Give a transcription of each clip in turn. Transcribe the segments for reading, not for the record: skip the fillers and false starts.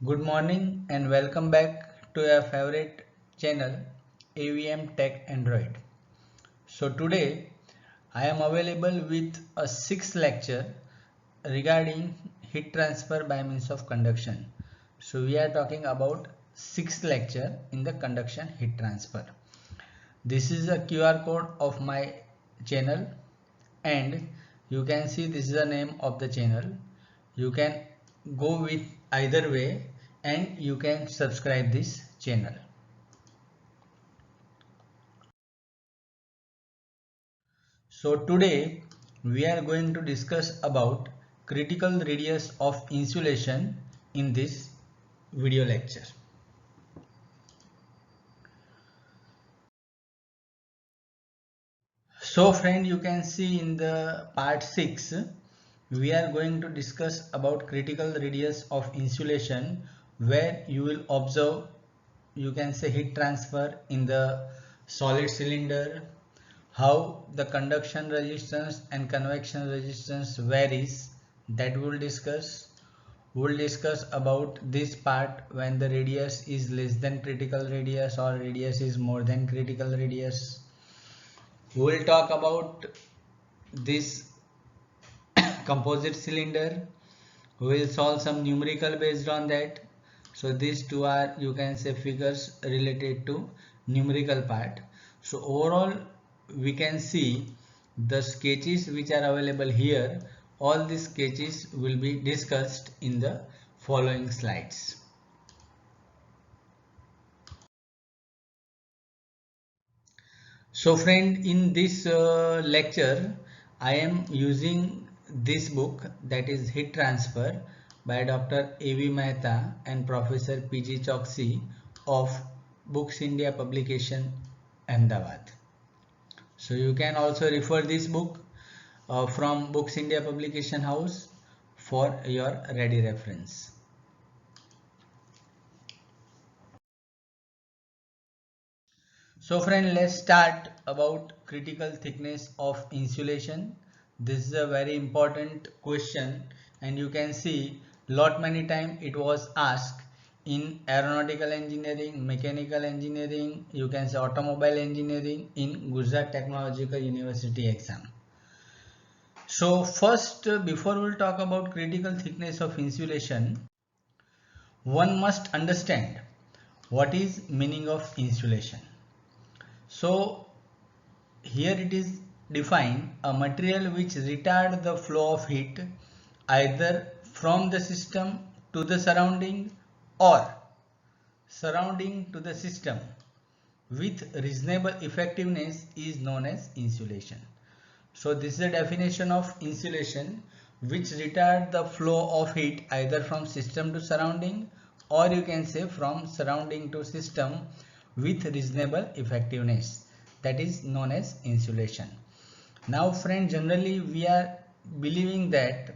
Good morning and welcome back to your favorite channel AVM Tech Android. So today I am available with a sixth lecture regarding heat transfer by means of conduction. So we are talking about sixth lecture in the conduction heat transfer. This is a QR code of my channel and you can see this is the name of the channel. You can go with either way and you can subscribe this channel. So today we are going to discuss about critical radius of insulation in this video lecture. So friend, you can see in the part 6 we are going to discuss about critical radius of insulation, where you will observe, you can say, heat transfer in the solid cylinder, how the conduction resistance and convection resistance varies, that we will discuss. We will discuss about this part when the radius is less than critical radius or radius is more than critical radius. We will talk about this composite cylinder. We will solve some numerical based on that. So these two are, you can say, figures related to numerical part. So overall we can see the sketches which are available here. All these sketches will be discussed in the following slides. So friend, in this lecture I am using this book, that is Heat Transfer by Dr. A.V. Mehta and Professor P.G. Choksi of Books India Publication, Ahmedabad. So you can also refer this book from Books India Publication House for your ready reference. So friend, let's start about critical thickness of insulation. This is a very important question and you can see lot many time it was asked in aeronautical engineering, mechanical engineering, you can say automobile engineering in Gujarat Technological University exam. So first, before we'll talk about critical thickness of insulation, one must understand what is meaning of insulation. So here it is defined a material which retards the flow of heat either from the system to the surrounding or surrounding to the system with reasonable effectiveness is known as insulation. So this is a definition of insulation, which retards the flow of heat either from system to surrounding or you can say from surrounding to system with reasonable effectiveness, that is known as insulation. Now friend, generally we are believing that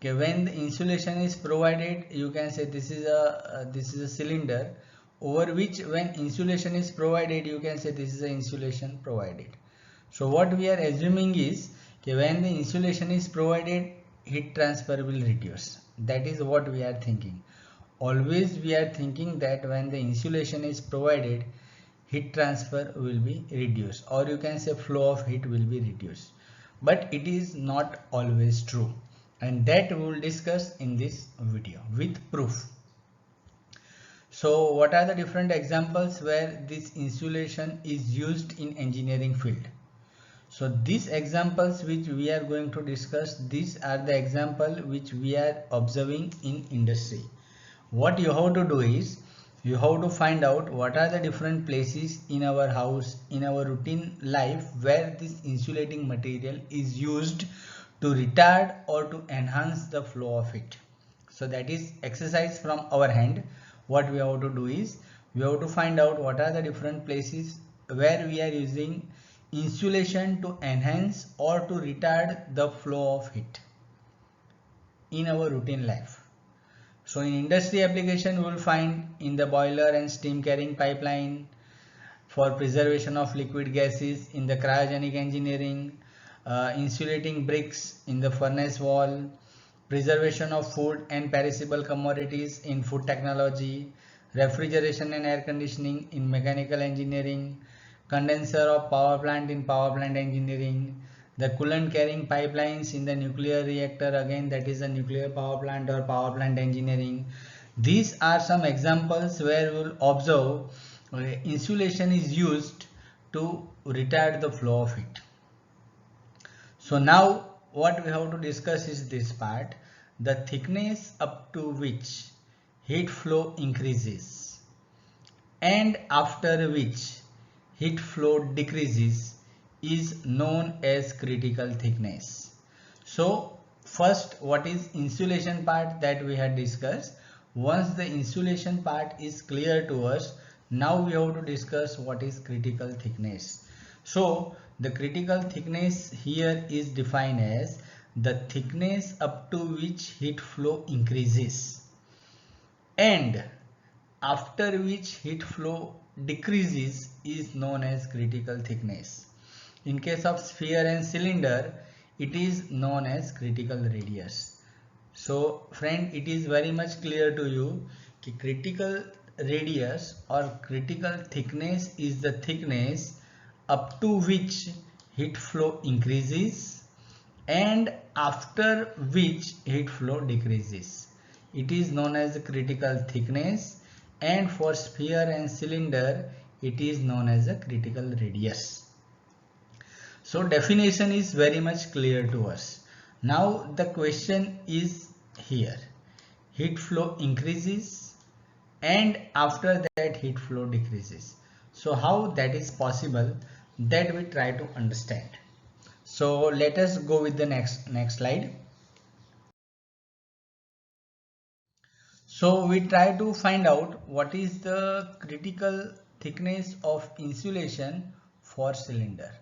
okay, when the insulation is provided, you can say this is a cylinder over which when insulation is provided, you can say this is the insulation provided. So what we are assuming is okay, when the insulation is provided, heat transfer will reduce. That is what we are thinking. Always we are thinking that when the insulation is provided, heat transfer will be reduced, or you can say flow of heat will be reduced. But it is not always true, and that we will discuss in this video with proof. So what are the different examples where this insulation is used in engineering field? So these examples which we are going to discuss, these are the example which we are observing in industry. What you have to do is, you have to find out what are the different places in our house, in our routine life, where this insulating material is used to retard or to enhance the flow of it. So that is exercise from our hand. What we have to do is, we have to find out what are the different places where we are using insulation to enhance or to retard the flow of heat in our routine life. So in industry application, we will find in the boiler and steam carrying pipeline, for preservation of liquid gases in the cryogenic engineering, insulating bricks in the furnace wall, preservation of food and perishable commodities in food technology, refrigeration and air conditioning in mechanical engineering, condenser of power plant in power plant engineering, the coolant carrying pipelines in the nuclear reactor, again that is a nuclear power plant or power plant engineering. These are some examples where we will observe insulation is used to retard the flow of heat. So now what we have to discuss is this part, the thickness up to which heat flow increases and after which heat flow decreases is known as critical thickness. So first, what is insulation part that we had discussed. Once the insulation part is clear to us, now we have to discuss what is critical thickness. So the critical thickness here is defined as the thickness up to which heat flow increases and after which heat flow decreases is known as critical thickness. In case of sphere and cylinder, it is known as critical radius. So friend, it is very much clear to you that critical radius or critical thickness is the thickness up to which heat flow increases and after which heat flow decreases. It is known as the critical thickness, and for sphere and cylinder it is known as a critical radius. So definition is very much clear to us. Now the question is here, heat flow increases and after that heat flow decreases. So how that is possible, that we try to understand. So let us go with the next slide. So we try to find out what is the critical thickness of insulation for cylinder.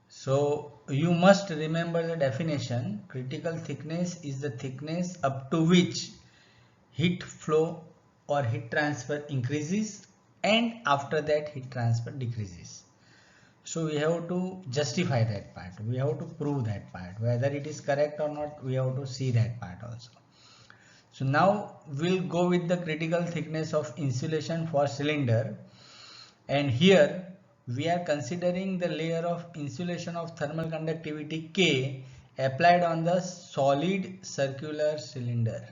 So you must remember the definition. Critical thickness is the thickness up to which heat flow or heat transfer increases and after that heat transfer decreases. So we have to justify that part. We have to prove that part. Whether it is correct or not, we have to see that part also. So now we'll go with the critical thickness of insulation for cylinder, and here we are considering the layer of insulation of thermal conductivity K applied on the solid circular cylinder.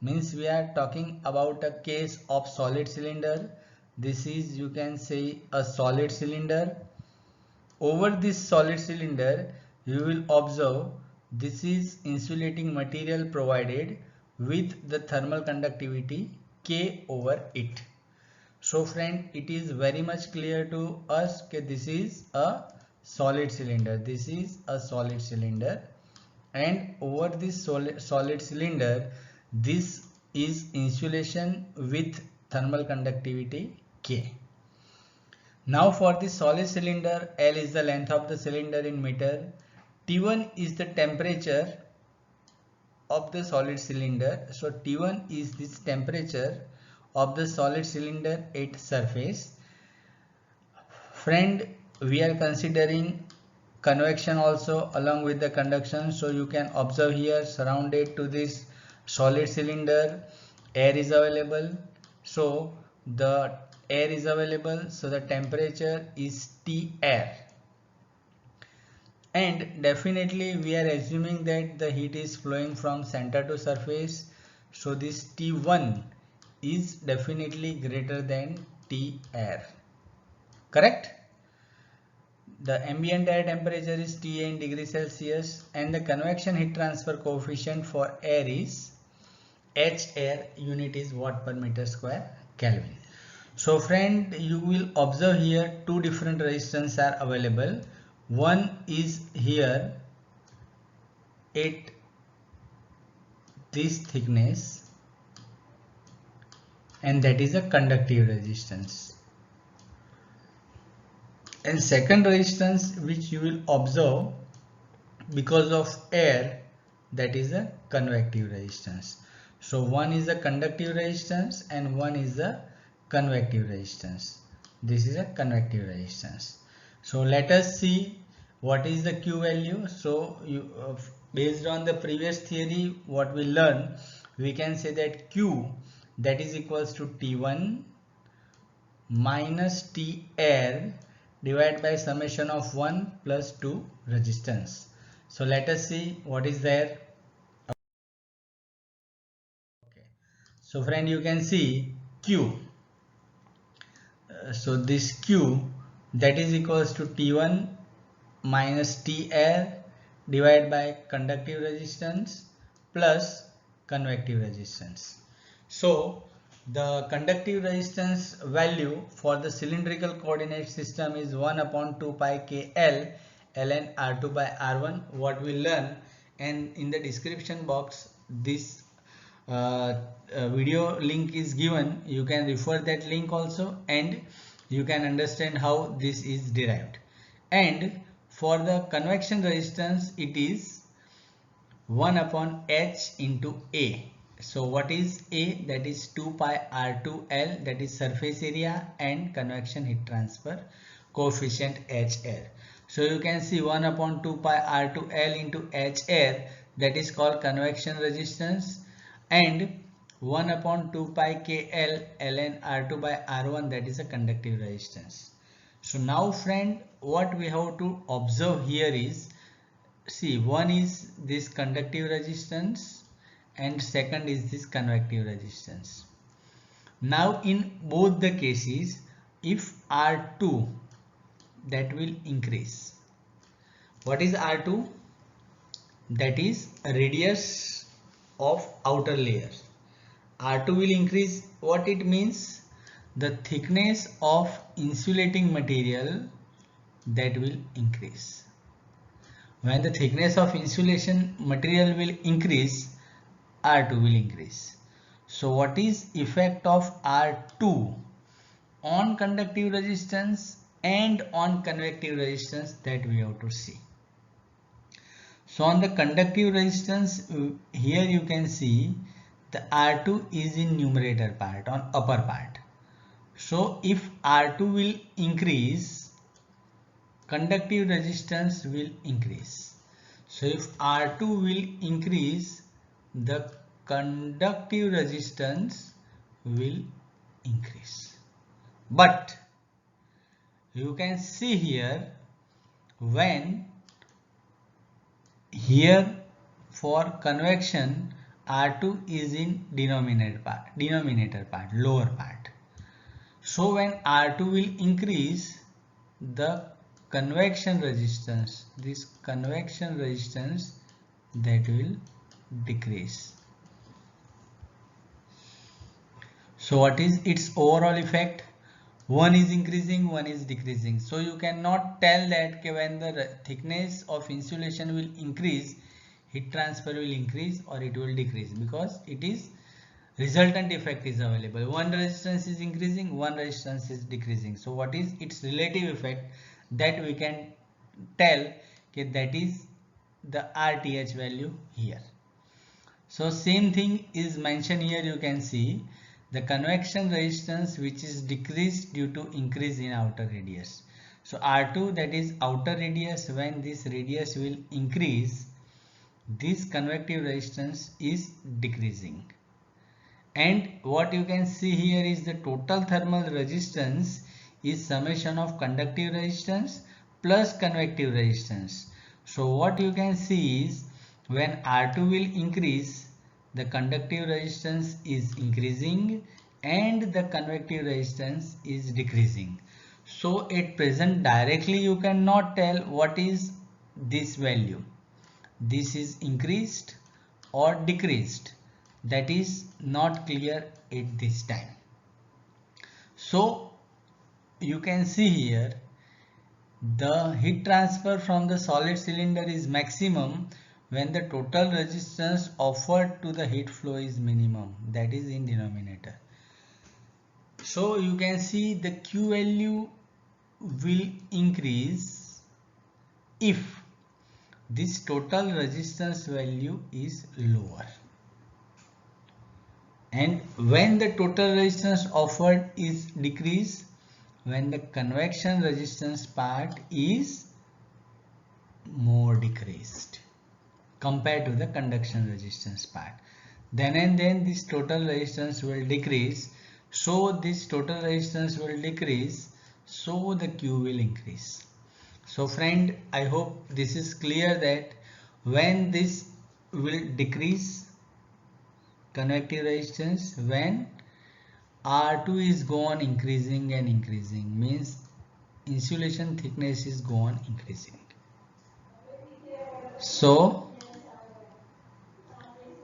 Means we are talking about a case of solid cylinder. This is, you can say, a solid cylinder. Over this solid cylinder you will observe this is insulating material provided with the thermal conductivity K over it. So friend, it is very much clear to us that this is a solid cylinder. This is a solid cylinder, and over this solid cylinder, this is insulation with thermal conductivity K. Now for the solid cylinder, L is the length of the cylinder in meter, T1 is the temperature of the solid cylinder. So T1 is this temperature of the solid cylinder at surface. Friend, we are considering convection also along with the conduction. So you can observe here, surrounded to this solid cylinder, air is available. So the air is available, so the temperature is T air. And definitely we are assuming that the heat is flowing from center to surface. So this T1 is definitely greater than T air. Correct? The ambient air temperature is T in degrees Celsius, and the convection heat transfer coefficient for air is H air, unit is watt per meter square Kelvin. So friend, you will observe here two different resistance are available. One is here at this thickness, and that is a conductive resistance. And second resistance which you will observe because of air, that is a convective resistance. So one is a conductive resistance and one is a convective resistance. This is a convective resistance. So let us see what is the Q value. So based on the previous theory what we learned, we can say that Q that is equals to T1 minus T air divided by summation of 1 plus 2 resistance. So let us see what is there. Okay. So friend, you can see Q. So this Q that is equals to T1 minus T air divided by conductive resistance plus convective resistance. So the conductive resistance value for the cylindrical coordinate system is 1 upon 2 pi k L ln R2 by R1, what we learn, and in the description box this video link is given. You can refer that link also and you can understand how this is derived. And for the convection resistance it is 1 upon H into A. So what is A? That is 2 pi R2L, that is surface area, and convection heat transfer coefficient H air. So you can see 1 upon 2 pi R2L into H air, that is called convection resistance, and 1 upon 2 pi KL ln R2 by R1, that is a conductive resistance. So now friend, what we have to observe here is, see, one is this conductive resistance and second is this convective resistance. Now in both the cases, if R2, that will increase. What is R2? That is radius of outer layer. R2 will increase. What it means? The thickness of insulating material, that will increase. When the thickness of insulation material will increase, R2 will increase. So what is effect of R2 on conductive resistance and on convective resistance, that we have to see. So on the conductive resistance, here you can see the R2 is in numerator part, on upper part. So if R2 will increase, conductive resistance will increase. So if R2 will increase, the conductive resistance will increase. But you can see here, when here for convection R2 is in denominator part, lower part. So when R2 will increase, the convection resistance, this convection resistance, that will decrease. So what is its overall effect? One is increasing, one is decreasing. So you cannot tell that when the thickness of insulation will increase, heat transfer will increase or it will decrease, because it is resultant effect is available. One resistance is increasing, one resistance is decreasing. So what is its relative effect, that we can tell, okay, that is the RTH value here. So same thing is mentioned here. You can see the convection resistance which is decreased due to increase in outer radius. So R2, that is outer radius, when this radius will increase, this convective resistance is decreasing. And what you can see here is the total thermal resistance is summation of conductive resistance plus convective resistance. So what you can see is, when R2 will increase, the conductive resistance is increasing and the convective resistance is decreasing. So at present directly you cannot tell what is this value. This is increased or decreased. That is not clear at this time. So you can see here, the heat transfer from the solid cylinder is maximum when the total resistance offered to the heat flow is minimum, that is in denominator. So you can see the Q value will increase if this total resistance value is lower. And when the total resistance offered is decreased, when the convection resistance part is more decreased. compared to the conduction resistance part. Then and then this total resistance will decrease. So this total resistance will decrease, so the Q will increase. So friend, I hope this is clear that when this will decrease convective resistance, when R2 is go on increasing and increasing, means insulation thickness is go on increasing. So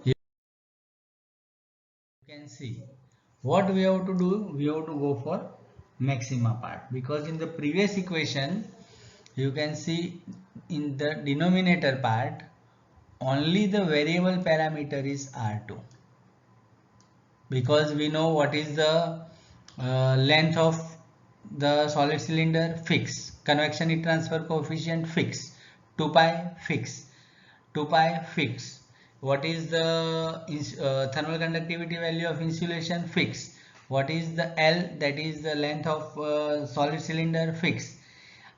you can see what we have to do. We have to go for maxima part, because in the previous equation you can see in the denominator part only the variable parameter is R2, because we know what is the length of the solid cylinder, fixed. Convection heat transfer coefficient, fixed. 2 pi, fixed. 2 pi, fixed. What is the thermal conductivity value of insulation, fixed. What is the L, that is the length of solid cylinder, fixed.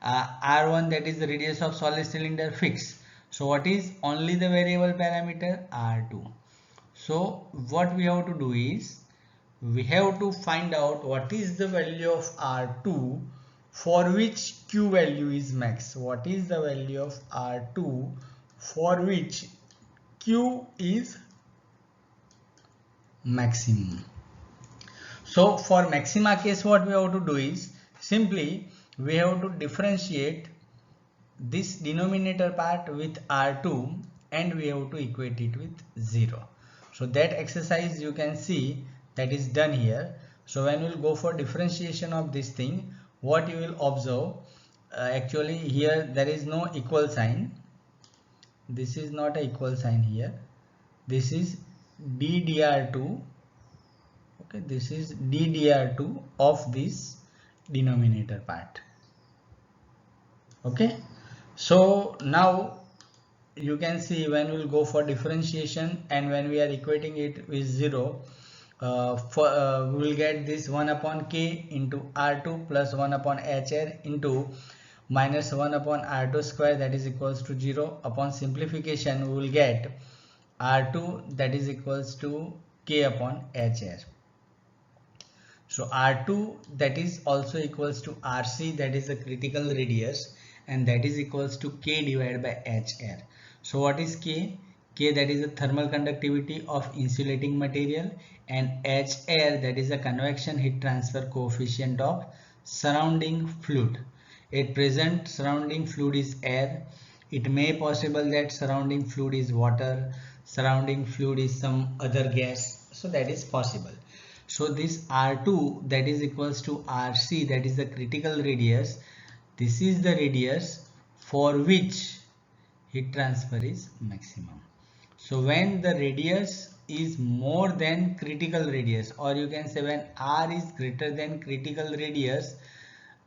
R1, that is the radius of solid cylinder, fixed. So what is only the variable parameter, R2. So what we have to do is we have to find out what is the value of R2 for which Q value is max. What is the value of R2 for which Q is maximum. So for maxima case, what we have to do is simply we have to differentiate this denominator part with R2 and we have to equate it with 0. So that exercise you can see that is done here. So when we'll go for differentiation of this thing, what you will observe, actually here there is no equal sign. This is not a equal sign here. This is ddr2. Okay, this is ddr2 of this denominator part. Okay, so now you can see when we'll go for differentiation and when we are equating it with 0, we will get this 1 upon k into R2 plus 1 upon HR into minus 1 upon R2 square, that is equals to 0. Upon simplification we will get R2 that is equals to k upon HR. So R2 that is also equals to RC, that is the critical radius, and that is equals to K divided by HR. So what is K? K, that is the thermal conductivity of insulating material, and HR, that is the convection heat transfer coefficient of surrounding fluid. At present surrounding fluid is air. It may possible that surrounding fluid is water, surrounding fluid is some other gas, so that is possible. So this R2 that is equals to RC, that is the critical radius. This is the radius for which heat transfer is maximum. So when the radius is more than critical radius, or you can say when R is greater than critical radius,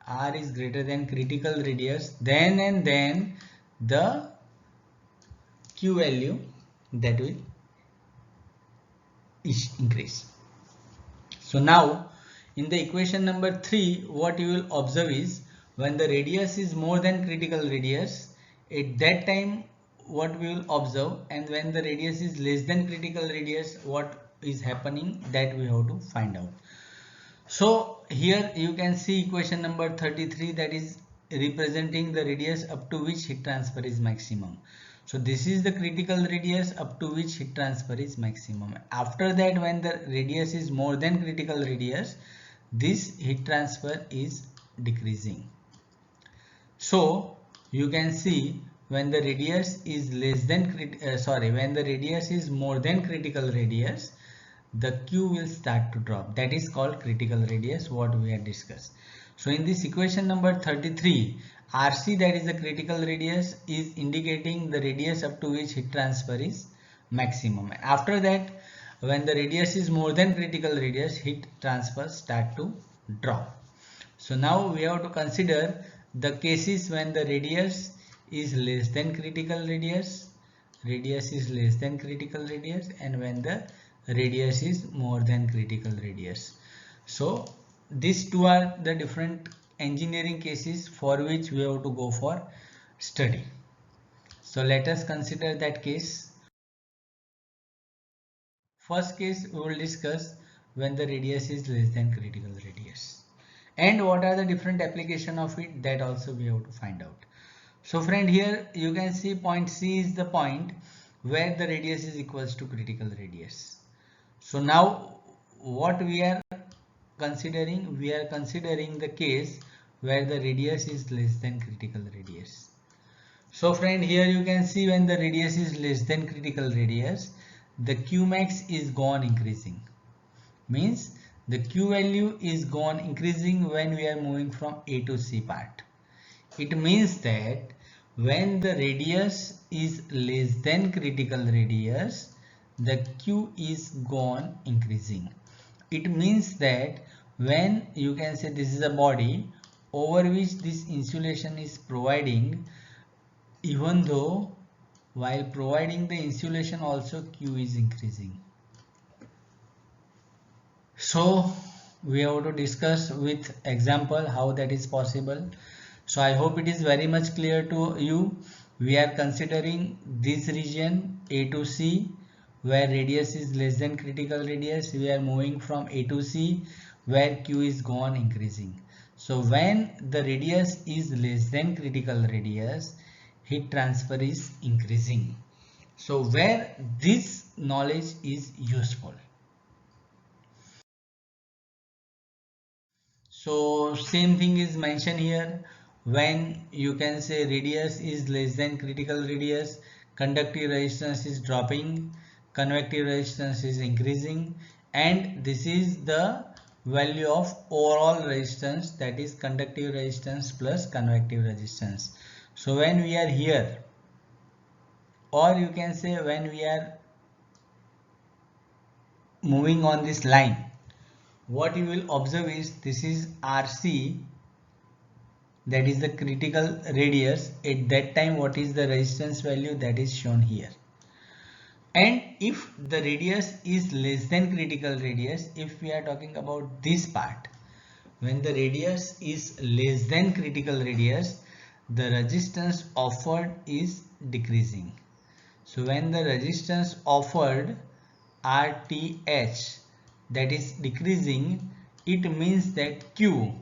R is greater than critical radius, then and then the Q value that will increase. So now in the equation number 3, what you will observe is when the radius is more than critical radius, at that time what we will observe, and when the radius is less than critical radius, what is happening, that we have to find out. So here you can see equation number 33, that is representing the radius up to which heat transfer is maximum. So this is the critical radius up to which heat transfer is maximum. After that, when the radius is more than critical radius, this heat transfer is decreasing. So you can see when the radius is less than when the radius is more than critical radius, the Q will start to drop. That is called critical radius, what we had discussed. So in this equation number 33, RC, that is the critical radius, is indicating the radius up to which heat transfer is maximum. And after that, when the radius is more than critical radius, heat transfer start to drop. So now we have to consider the cases when the radius is less than critical radius, and when the radius is more than critical radius. So these two are the different engineering cases for which we have to go for study. So let us consider that case. First case we will discuss when the radius is less than critical radius. And what are the different application of it, that also we have to find out. So friend, here you can see point C is the point where the radius is equals to critical radius. So now what we are considering? We are considering the case where the radius is less than critical radius. So friend, here you can see when the radius is less than critical radius, the Q max is gone increasing. Means the Q value is gone increasing when we are moving from A to C part. It means that when the radius is less than critical radius, the Q is gone increasing. It means that when you can say this is a body over which this insulation is providing, even though while providing the insulation also Q is increasing. So we have to discuss with example how that is possible. So I hope it is very much clear to you. We are considering this region A to C where radius is less than critical radius. We are moving from A to C where Q is gone increasing. So when the radius is less than critical radius, heat transfer is increasing. So where this knowledge is useful. So same thing is mentioned here. When you can say radius is less than critical radius, conductive resistance is dropping, convective resistance is increasing, and this is the value of overall resistance, that is conductive resistance plus convective resistance. So when we are here, or you can say when we are moving on this line, what you will observe is this is RC, that is the critical radius. At that time, what is the resistance value, that is shown here. And if the radius is less than critical radius, if we are talking about this part, when the radius is less than critical radius, the resistance offered is decreasing. So when the resistance offered RTH, that is decreasing, it means that Q,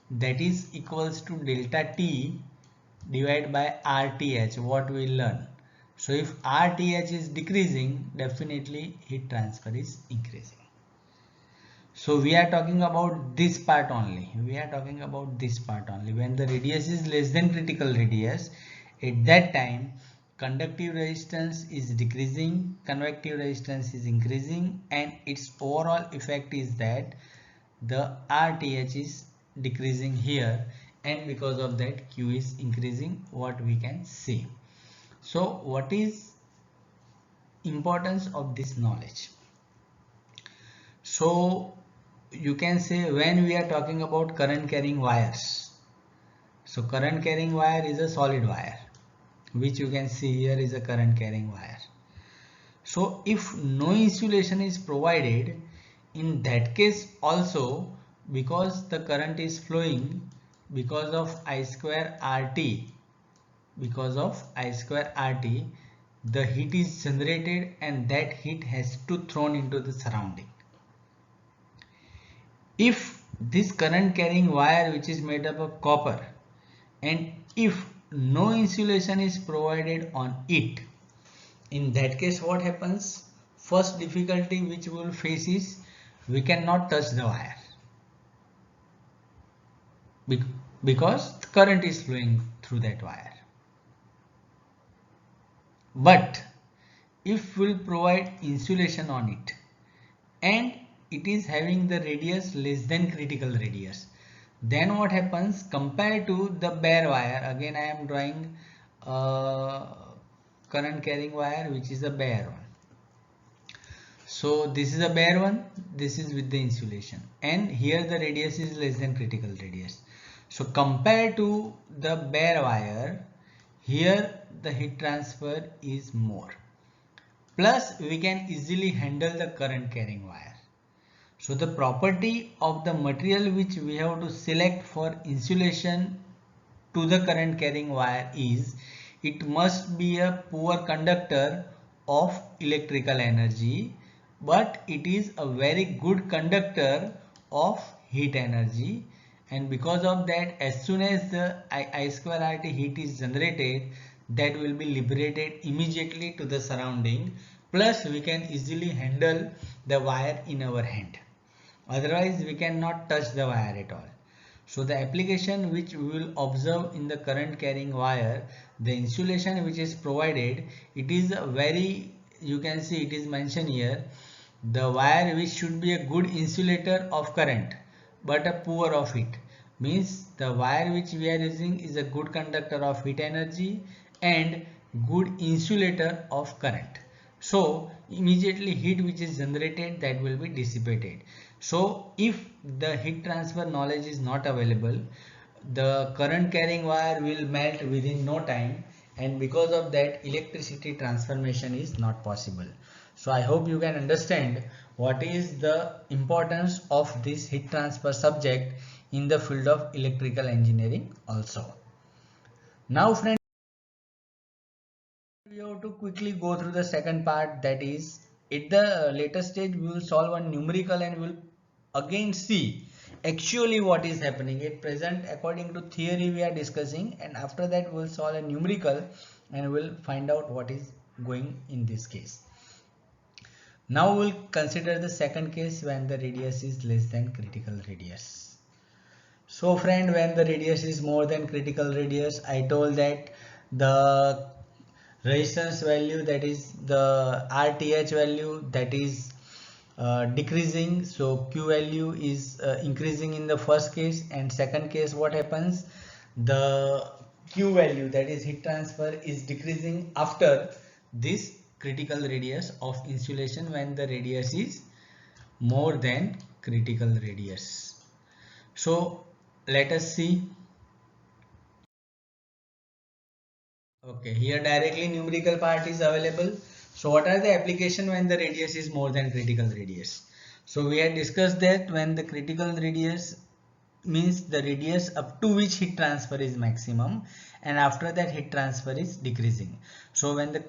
that is equals to delta T divided by RTH, what we learn. So if RTH is decreasing, definitely heat transfer is increasing. So we are talking about this part only. We are talking about this part only. When the radius is less than critical radius, at that time conductive resistance is decreasing, convective resistance is increasing, and its overall effect is that the RTH is decreasing here, and because of that Q is increasing, what we can see. So what is importance of this knowledge? So you can say when we are talking about current carrying wires, so current carrying wire is a solid wire, which you can see here is a current carrying wire. So if no insulation is provided, in that case also, because the current is flowing because of I square RT, because of I square RT, the heat is generated and that heat has to thrown into the surrounding. If this current carrying wire, which is made up of copper, and if no insulation is provided on it, in that case what happens? First difficulty which we will face is we cannot touch the wire because the current is flowing through that wire. But if we will provide insulation on it and it is having the radius less than critical radius, then what happens compared to the bare wire? Again I am drawing current carrying wire, which is a bare one. So this is a bare one, this is with the insulation, and here the radius is less than critical radius. So compared to the bare wire, here the heat transfer is more. Plus we can easily handle the current carrying wire. So the property of the material which we have to select for insulation to the current carrying wire is it must be a poor conductor of electrical energy, but it is a very good conductor of heat energy, and because of that, as soon as the I square RT heat is generated, that will be liberated immediately to the surrounding, plus we can easily handle the wire in our hand. Otherwise we cannot touch the wire at all. So the application which we will observe in the current carrying wire, the insulation which is provided, it is a very, you can see it is mentioned here, the wire which should be a good insulator of current but a poor of heat. Means the wire which we are using is a good conductor of heat energy and good insulator of current. So immediately heat which is generated, that will be dissipated. So if the heat transfer knowledge is not available, the current carrying wire will melt within no time, and because of that electricity transformation is not possible. So I hope you can understand what is the importance of this heat transfer subject in the field of electrical engineering also. Now friends, we have to quickly go through the second part, that is at the later stage we will solve one numerical and we will again see actually what is happening at present. According to theory we are discussing, and after that we will solve a numerical and we will find out what is going in this case. Now we will consider the second case when the radius is less than critical radius. So friend, when the radius is more than critical radius, I told that the resistance value, that is the RTH value, that is decreasing. So Q value is increasing in the first case, and second case what happens, the Q value, that is heat transfer, is decreasing after this critical radius of insulation when the radius is more than critical radius. So let us see. Okay, here directly numerical part is available. So what are the application when the radius is more than critical radius? So we had discussed that when the critical radius means the radius up to which heat transfer is maximum, and after that heat transfer is decreasing. So when the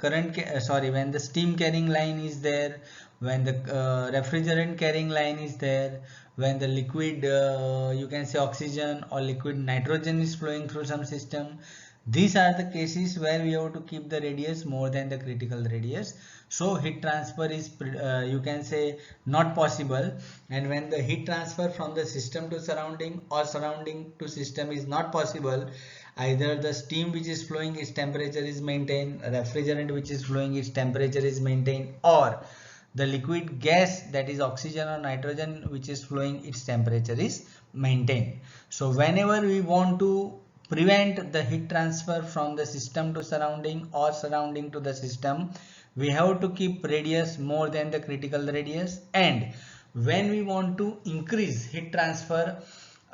when the steam carrying line is there, when the refrigerant carrying line is there, when the liquid you can say oxygen or liquid nitrogen is flowing through some system, these are the cases where we have to keep the radius more than the critical radius. So heat transfer is you can say not possible, and when the heat transfer from the system to surrounding or surrounding to system is not possible, either the steam which is flowing its temperature is maintained, refrigerant which is flowing its temperature is maintained, or the liquid gas, that is oxygen or nitrogen, which is flowing its temperature is maintained. So whenever we want to prevent the heat transfer from the system to surrounding or surrounding to the system, we have to keep radius more than the critical radius, and when we want to increase heat transfer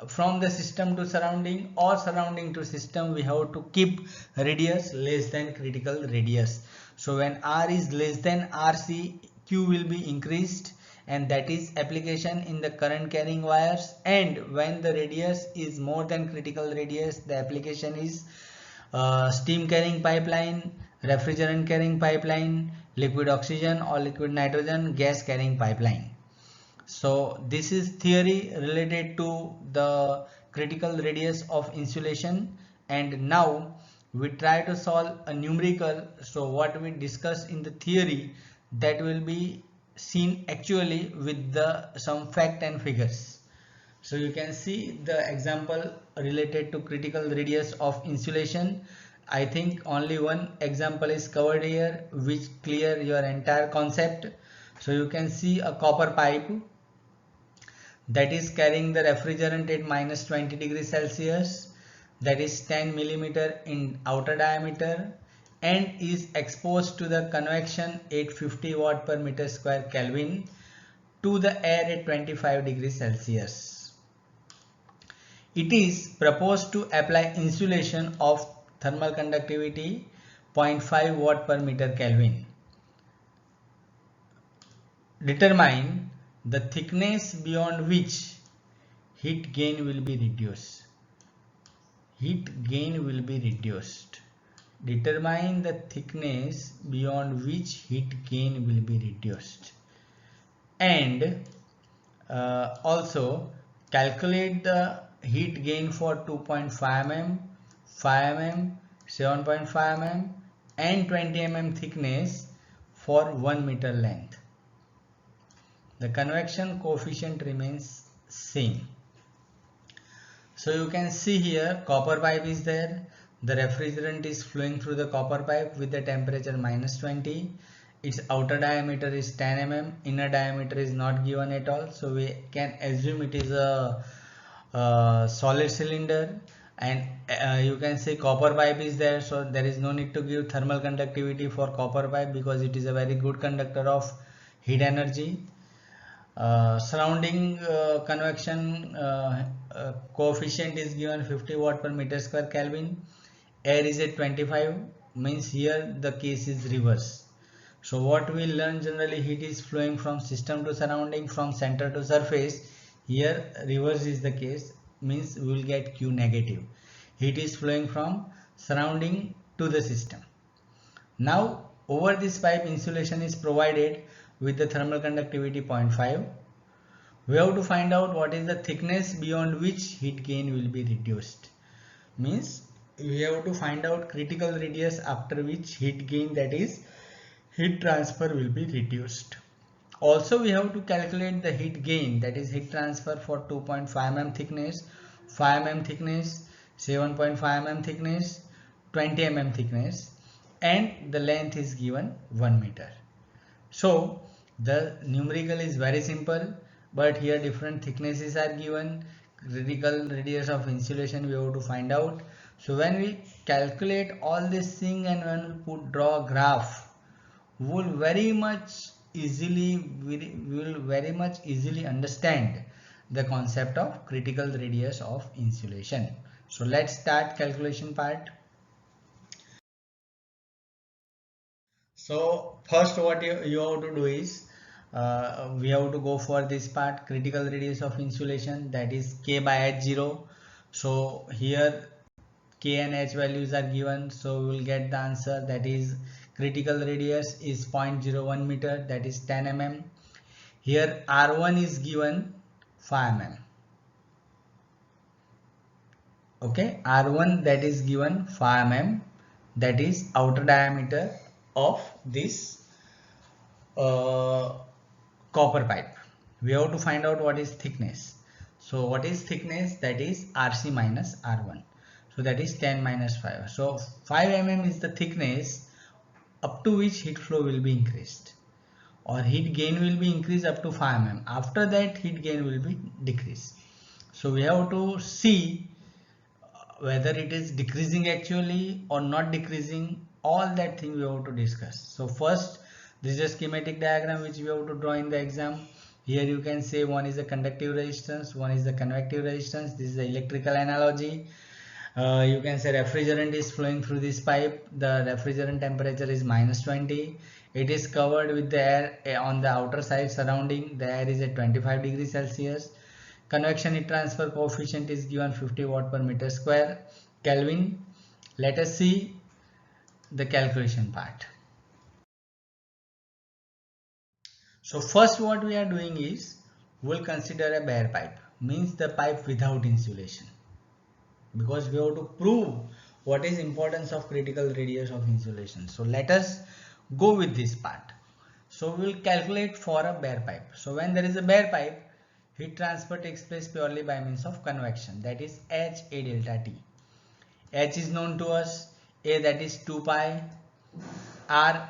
from the system to surrounding or surrounding to system, we have to keep radius less than critical radius. So when R is less than RC, Q will be increased, and that is application in the current carrying wires. And when the radius is more than critical radius, the application is steam carrying pipeline, refrigerant carrying pipeline, liquid oxygen or liquid nitrogen gas carrying pipeline. So this is theory related to the critical radius of insulation, and now we try to solve a numerical. So what we discussed in the theory, that will be seen actually with the some fact and figures. So you can see the example related to critical radius of insulation. I think only one example is covered here which clear your entire concept. So you can see a copper pipe that is carrying the refrigerant at minus 20 degrees Celsius, that is 10 millimeter in outer diameter, and is exposed to the convection at 50 watt per meter square Kelvin to the air at 25 degrees Celsius. It is proposed to apply insulation of thermal conductivity 0.5 watt per meter Kelvin. Determine the thickness beyond which heat gain will be reduced. Heat gain will be reduced. Determine the thickness beyond which heat gain will be reduced. and also calculate the heat gain for 2.5 mm, 5 mm, 7.5 mm and 20 mm thickness for 1 meter length. The convection coefficient remains same. So you can see here copper pipe is there. The refrigerant is flowing through the copper pipe with the temperature -20. Its outer diameter is 10 mm. Inner diameter is not given at all. So we can assume it is a solid cylinder, and you can see copper pipe is there. So there is no need to give thermal conductivity for copper pipe because it is a very good conductor of heat energy. Surrounding convection coefficient is given 50 watt per meter square Kelvin. Air is at 25, means here the case is reverse. So what we learn generally, heat is flowing from system to surrounding, from center to surface. Here reverse is the case, means we will get Q negative. Heat is flowing from surrounding to the system. Now over this pipe insulation is provided with the thermal conductivity 0.5. We have to find out what is the thickness beyond which heat gain will be reduced. Means we have to find out critical radius after which heat gain, that is heat transfer, will be reduced. Also we have to calculate the heat gain, that is heat transfer, for 2.5 mm thickness, 5 mm thickness, 7.5 mm thickness, 20 mm thickness, and the length is given 1 meter. So the numerical is very simple, but here different thicknesses are given. Critical radius of insulation we have to find out. So when we calculate all this thing and when we draw a graph, we will very much easily understand the concept of critical radius of insulation. So let's start calculation part. So first what you have to do is we have to go for this part, critical radius of insulation, that is K by H0. So here K and H values are given, so we will get the answer, that is critical radius is 0.01 meter, that is 10 mm. Here R1 is given 5 mm. Okay, R1 that is given 5 mm, that is outer diameter of this copper pipe. We have to find out what is thickness. So what is thickness? That is RC minus R1. So that is 10 minus 5. So 5 mm is the thickness up to which heat flow will be increased, or heat gain will be increased up to 5 mm. After that heat gain will be decreased. So we have to see whether it is decreasing actually or not decreasing. All that thing we have to discuss. So first, this is a schematic diagram which we have to draw in the exam. Here you can say one is the conductive resistance, one is the convective resistance. This is the electrical analogy. You can say refrigerant is flowing through this pipe. The refrigerant temperature is -20. It is covered with the air on the outer side surrounding. The air is at 25 degrees Celsius. Convection heat transfer coefficient is given 50 watt per meter square Kelvin. Let us see the calculation part. So first what we are doing is, we'll consider a bare pipe, means the pipe without insulation, because we have to prove what is importance of critical radius of insulation. So let us go with this part. So we will calculate for a bare pipe. So when there is a bare pipe, heat transfer takes place purely by means of convection, that is H A delta T. H is known to us, A that is 2 pi, R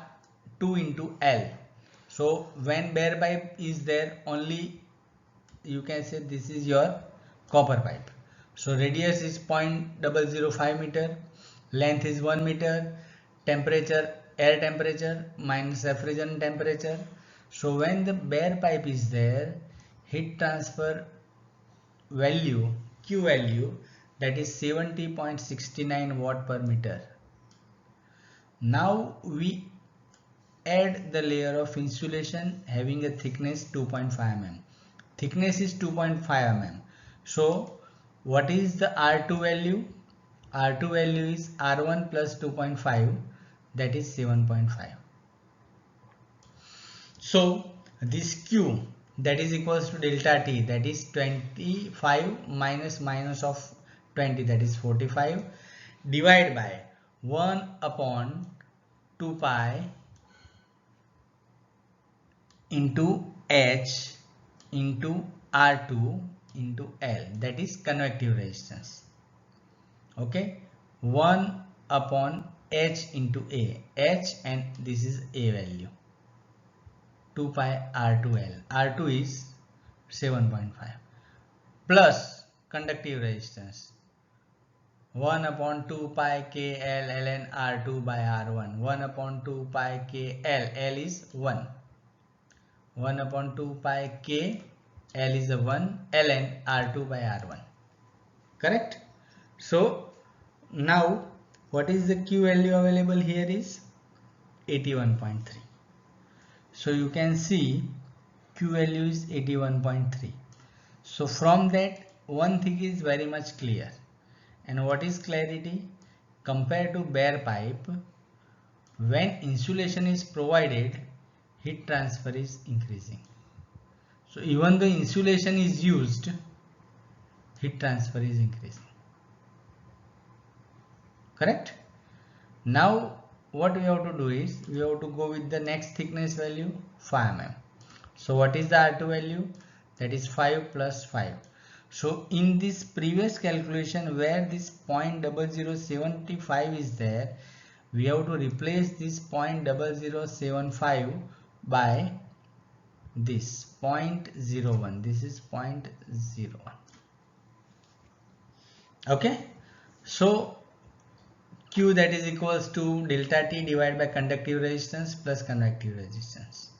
2 into L. So when bare pipe is there, only you can say this is your copper pipe. So radius is 0.005 meter, length is 1 meter, temperature, air temperature minus refrigerant temperature. So when the bare pipe is there, heat transfer value, Q value, that is 70.69 watt per meter. Now we add the layer of insulation having a thickness 2.5 mm. Thickness is 2.5 mm. So what is the R2 value? R2 value is R1 plus 2.5, that is 7.5. So this Q that is equals to delta T, that is 25 minus of 20, that is 45, divide by 1 upon 2 pi into H into R2 into L, that is convective resistance. Okay, 1 upon H into A, H, and this is A value, 2 pi R2L, R2 is 7.5, plus conductive resistance 1 upon 2 pi K L ln R2 by R1, 1 upon 2 pi K L, L is 1, 1 upon 2 pi K, L is a 1, ln R2 by R1, correct? So now what is the Q value available here is 81.3. So you can see Q value is 81.3. So from that one thing is very much clear. And what is clarity? Compared to bare pipe, when insulation is provided, heat transfer is increasing. So even though insulation is used, heat transfer is increasing. Correct? Now what we have to do is we have to go with the next thickness value, 5 mm. So what is the R2 value? That is 5 plus 5. So in this previous calculation where this 0.0075 is there, we have to replace this 0.0075 by this 0.01. This is 0.01. Okay. So Q, that is equals to delta T divided by conductive resistance plus convective resistance.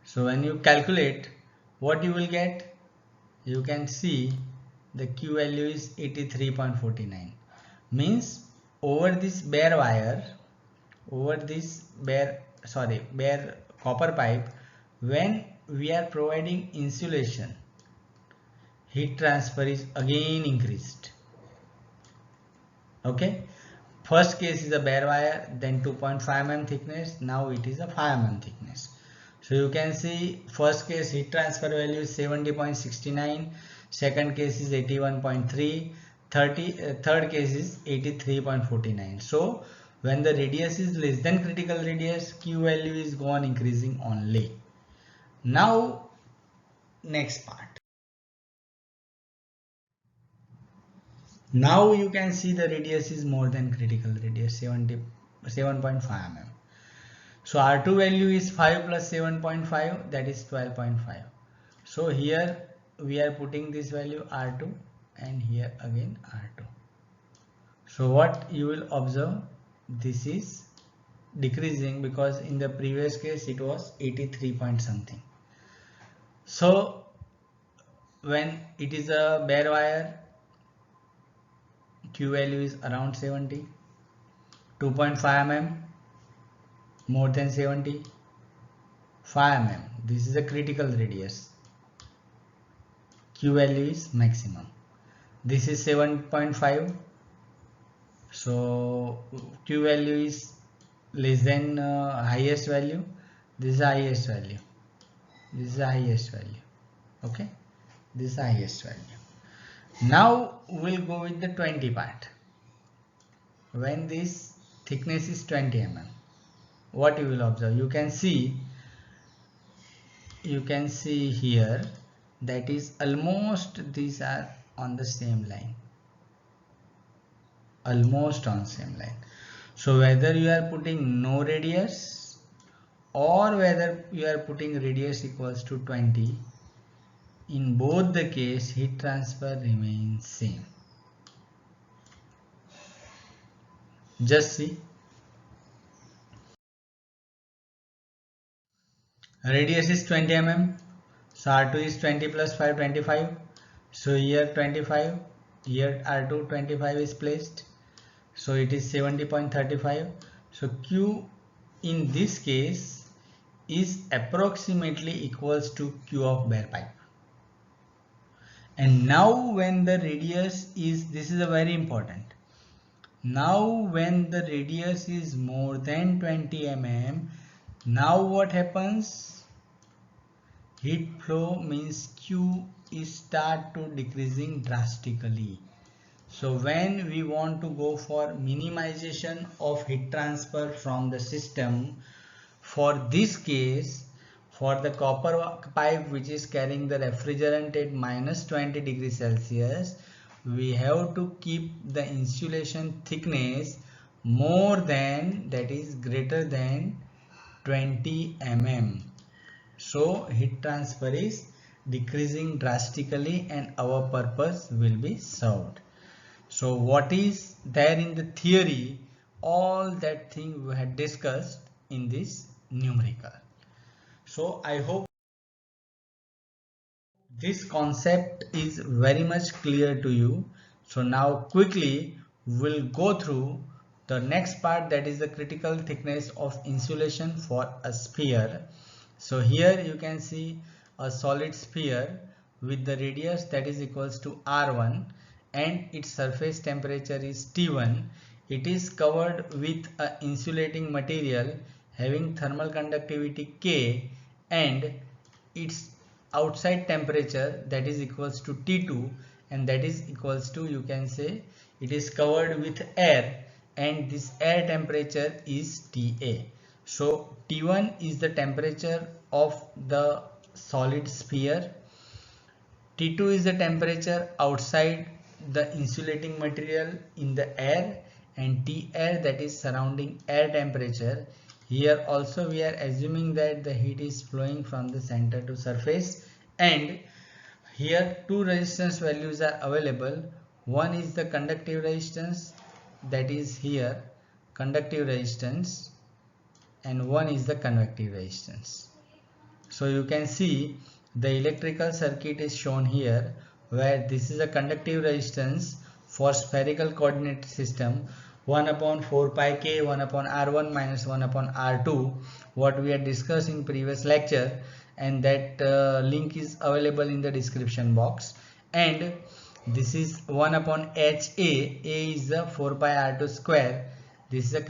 So when you calculate, what you will get? You can see the Q value is 83.49. Means over this bare wire, over this bare copper pipe, when we are providing insulation, heat transfer is again increased. Okay, first case is a bare wire, then 2.5 mm thickness, now it is a 5 mm thickness. So you can see first case heat transfer value is 70.69, second case is 81.3, third case is 83.49. So when the radius is less than critical radius, Q value is gone increasing only. Now next part. Now you can see the radius is more than critical radius, 7.5 mm. So R2 value is 5 plus 7.5, that is 12.5. So here we are putting this value R2 and here again R2. So what you will observe, this is decreasing because in the previous case it was 83 point something. So when it is a bare wire, Q value is around 70, 2.5 mm more than 70, 5 mm, this is a critical radius, Q value is maximum, this is 7.5, so Q value is less than highest value, this is the highest value, this is the highest value, okay, this is the highest value. Now we'll go with the 20 part. When this thickness is 20 mm, what you will observe, you can see here that is almost these are on the same line, almost on same line. So whether you are putting no radius or whether you are putting radius equals to 20, in both the case heat transfer remains same. Just see, radius is 20 mm, so R2 is 20 plus 5, 25, so here 25, here R2 25 is placed, so it is 70.35. so Q in this case is approximately equals to Q of bare pipe. And now when the radius is, this is a very important, now when the radius is more than 20 mm, now what happens, Heat flow means Q is start to decreasing drastically. So when we want to go for minimization of heat transfer from the system, for this case, for the copper pipe which is carrying the refrigerant at minus 20 degrees Celsius, we have to keep the insulation thickness more than, that is greater than 20 mm. So heat transfer is decreasing drastically and our purpose will be served. So what is there in the theory, all that thing we had discussed in this numerical. So I hope this concept is very much clear to you. So now quickly we'll go through the next part, that is the critical thickness of insulation for a sphere. So here you can see a solid sphere with the radius that is equals to R1 and its surface temperature is T1. It is covered with a insulating material having thermal conductivity K and its outside temperature that is equals to T2, and that is equals to, you can say, it is covered with air and this air temperature is TA. So T1 is the temperature of the solid sphere, T2 is the temperature outside the insulating material in the air, and T air, that is surrounding air temperature. Here also we are assuming that the heat is flowing from the center to surface, and here two resistance values are available. One is the conductive resistance, that is here conductive resistance, and one is the convective resistance. So you can see the electrical circuit is shown here, where this is a conductive resistance for spherical coordinate system 1 upon 4 pi k 1 upon r1 minus 1 upon r2, what we had discussed in previous lecture, and that link is available in the description box. And this is 1 upon A is the 4 pi r2 square. This is a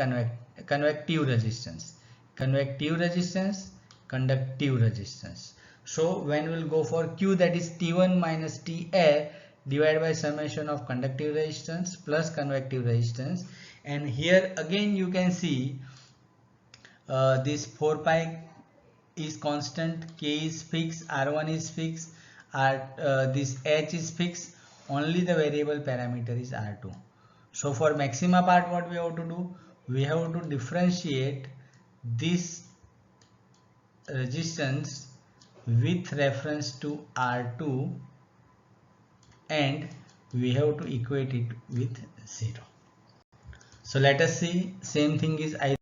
convective resistance. Convective resistance, conductive resistance. So when we'll go for Q, that is T1 minus T air divided by summation of conductive resistance plus convective resistance. And here again you can see this 4 pi is constant, K is fixed, R1 is fixed, this H is fixed, only the variable parameter is R2. So for maxima part, what we have to do, we have to differentiate this resistance with reference to R2 and we have to equate it with 0. So let us see, same thing is I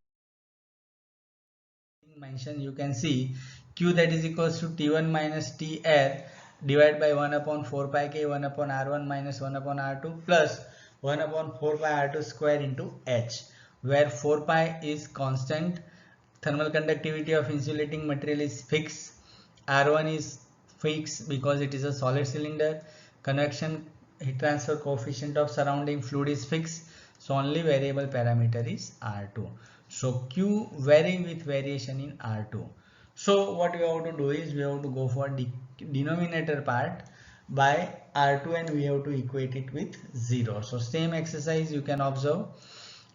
mentioned. You can see Q, that is equals to T1 minus T air divided by 1 upon 4 pi k 1 upon R1 minus 1 upon R2 plus 1 upon 4 pi R2 square into H, where 4 pi is constant, thermal conductivity of insulating material is fixed, R1 is fixed because it is a solid cylinder, convection heat transfer coefficient of surrounding fluid is fixed, so only variable parameter is R2. So Q vary with variation in R2. So what we have to do is we have to go for denominator part by R2 and we have to equate it with 0. So same exercise you can observe,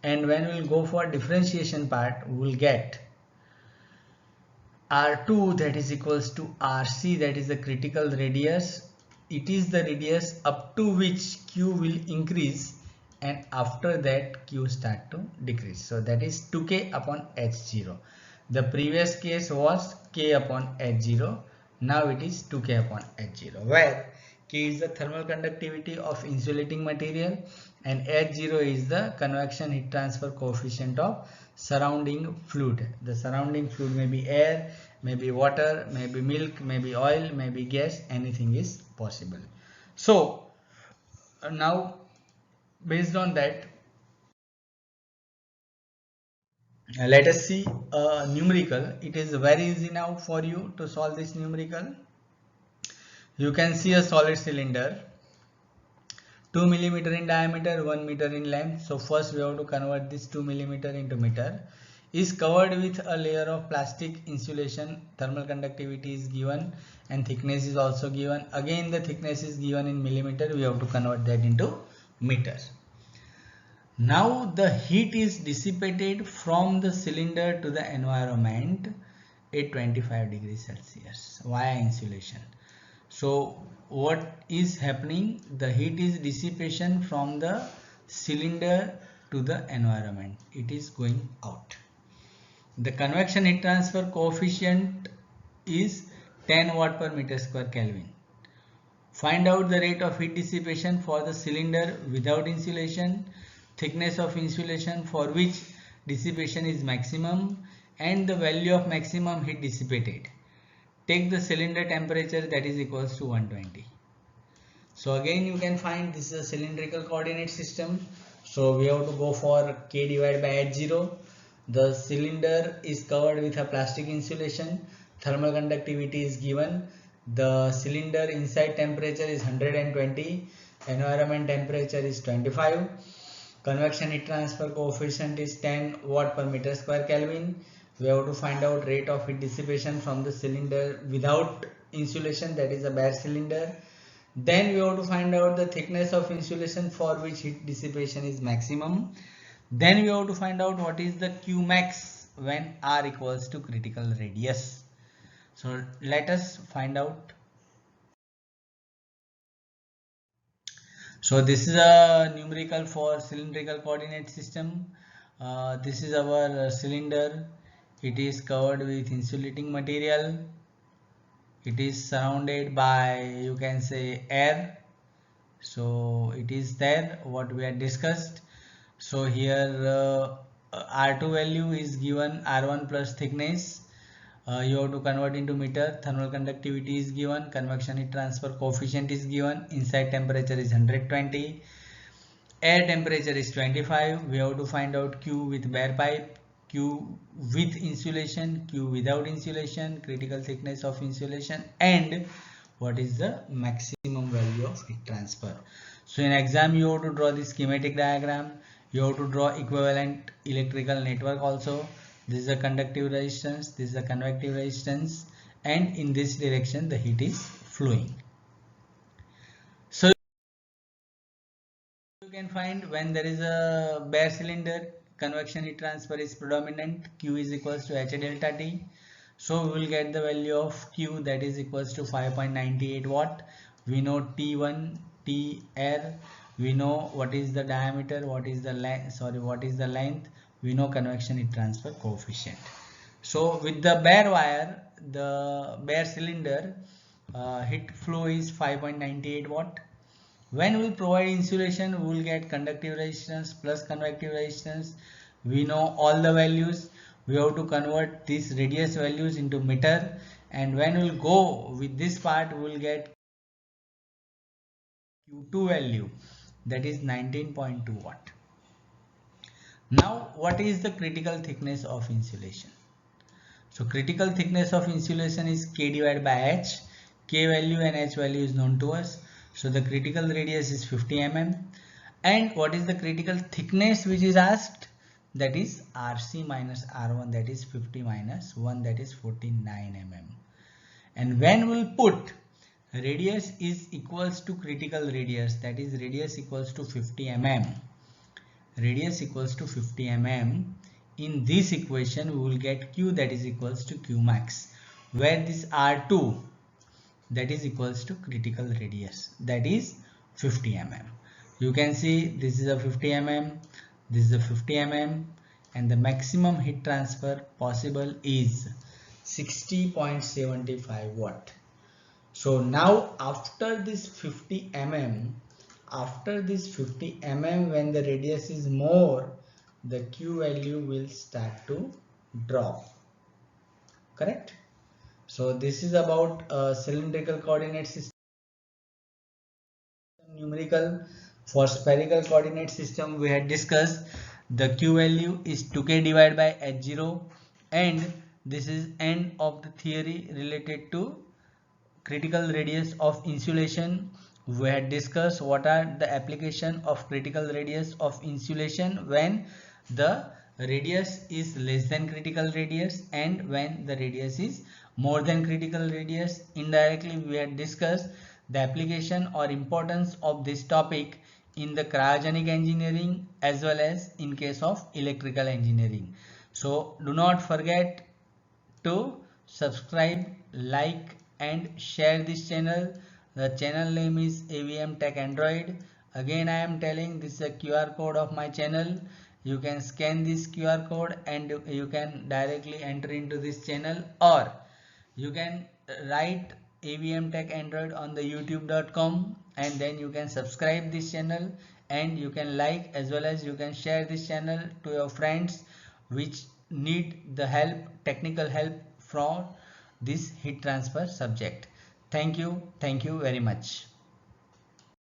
and when we will go for differentiation part, we will get R2, that is equals to RC, that is the critical radius. It is the radius up to which Q will increase, and after that Q start to decrease. So that is 2K upon H0. The previous case was K upon H0. Now it is 2K upon H0, where K is the thermal conductivity of insulating material and H0 is the convection heat transfer coefficient of surrounding fluid. The surrounding fluid may be air, maybe water, maybe milk, maybe oil, maybe gas, anything is possible. So now based on that, let us see a numerical. It is very easy now for you to solve this numerical. You can see a solid cylinder 2 millimeter in diameter, 1 meter in length. So first we have to convert this 2 millimeter into meter. Is covered with a layer of plastic insulation. Thermal conductivity is given and thickness is also given. Again the thickness is given in millimeter, we have to convert that into meter. Now the heat is dissipated from the cylinder to the environment at 25 degrees Celsius via insulation. So what is happening? The heat is dissipation from the cylinder to the environment. It is going out. The convection heat transfer coefficient is 10 watt per meter square Kelvin. Find out the rate of heat dissipation for the cylinder without insulation, thickness of insulation for which dissipation is maximum, and the value of maximum heat dissipated. Take the cylinder temperature, that is equals to 120. So again you can find this is a cylindrical coordinate system. So we have to go for K divided by H0. The cylinder is covered with a plastic insulation. Thermal conductivity is given. The cylinder inside temperature is 120. Environment temperature is 25. Convection heat transfer coefficient is 10 watt per meter square Kelvin. We have to find out rate of heat dissipation from the cylinder without insulation, that is a bare cylinder. Then we have to find out the thickness of insulation for which heat dissipation is maximum. Then we have to find out what is the Q max when R equals to critical radius. So let us find out. So this is a numerical for cylindrical coordinate system. This is our cylinder. It is covered with insulating material. It is surrounded by, you can say, air. So it is there what we had discussed. So here R2 value is given R1 plus thickness. You have to convert into meter. Thermal conductivity is given. Convection heat transfer coefficient is given. Inside temperature is 120. Air temperature is 25. We have to find out Q with bare pipe, Q with insulation, Q without insulation, critical thickness of insulation, and what is the maximum value of heat transfer. So in exam you have to draw the schematic diagram. You have to draw equivalent electrical network also. This is a conductive resistance, this is a convective resistance, and in this direction the heat is flowing. So you can find when there is a bare cylinder, convection heat transfer is predominant. Q is equals to H delta T. So we will get the value of Q, that is equals to 5.98 watt. We know T1, T air. We know what is the diameter, what is the length, what is the length. We know convection heat transfer coefficient. So with the bare wire, the bare cylinder, heat flow is 5.98 watt. When we provide insulation, we will get conductive resistance plus convective resistance. We know all the values. We have to convert these radius values into meter, and when we will go with this part, we will get Q2 value, that is 19.2 watt. Now what is the critical thickness of insulation? So critical thickness of insulation is K divided by H. K value and H value is known to us. So the critical radius is 50 mm. And what is the critical thickness which is asked? That is RC minus R1, that is 50 minus 1, that is 49 mm. And when we'll put radius is equals to critical radius, that is radius equals to 50 mm. Radius equals to 50 mm. In this equation we will get Q, that is equals to Q max, where this R2, that is equals to critical radius, that is 50 mm. You can see this is a 50 mm, this is a 50 mm, and the maximum heat transfer possible is 60.75 watt. So now after this 50 mm, when the radius is more, the Q value will start to drop. Correct? So this is about cylindrical coordinate system. Numerical. For spherical coordinate system we had discussed the Q value is 2K divided by H0, and this is end of the theory related to critical radius of insulation. We had discussed what are the application of critical radius of insulation when the radius is less than critical radius and when the radius is More than critical radius, indirectly we had discussed the application or importance of this topic in the cryogenic engineering as well as in case of electrical engineering. So do not forget to subscribe, like and share this channel. The channel name is AVM Tech Android. Again I am telling, this is a QR code of my channel. You can scan this QR code and you can directly enter into this channel, or you can write AVM Tech Android on the youtube.com and then you can subscribe this channel, and you can like as well as you can share this channel to your friends which need the help, technical help from this heat transfer subject. Thank you very much.